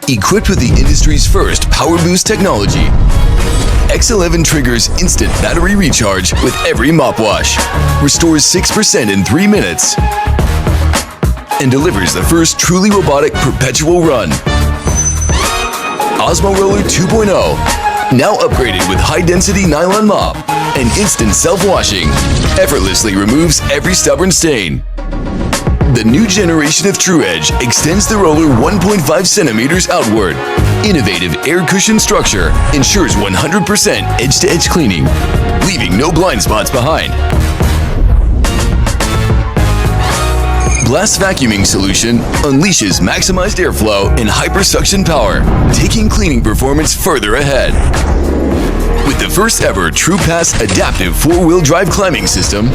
Equipped with the industry's first Power Boost technology, X11 triggers instant battery recharge with every mop wash, restores 6% in 3 minutes, and delivers the first truly robotic perpetual run. Osmo Roller 2.0, now upgraded with high-density nylon mop and instant self-washing, effortlessly removes every stubborn stain. The new generation of True Edge extends the roller 1.5 centimeters outward. Innovative air cushion structure ensures 100% edge-to-edge cleaning, leaving no blind spots behind. Blast vacuuming solution unleashes maximized airflow and hypersuction power, taking cleaning performance further ahead. With the first ever True Pass adaptive 4-wheel drive climbing system,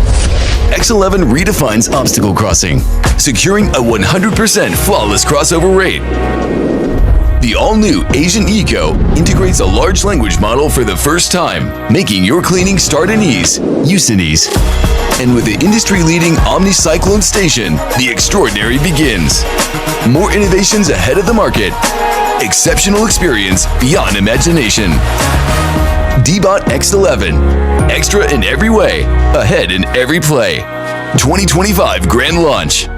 X11 redefines obstacle crossing, securing a 100% flawless crossover rate. The all-new Asian Eco integrates a large language model for the first time, making your cleaning start in ease, use in ease. And with the industry-leading Omni-Cyclone station, the extraordinary begins. More innovations ahead of the market. Exceptional experience beyond imagination. DEEBOT X11. Extra in every way, ahead in every play. 2025 Grand Launch.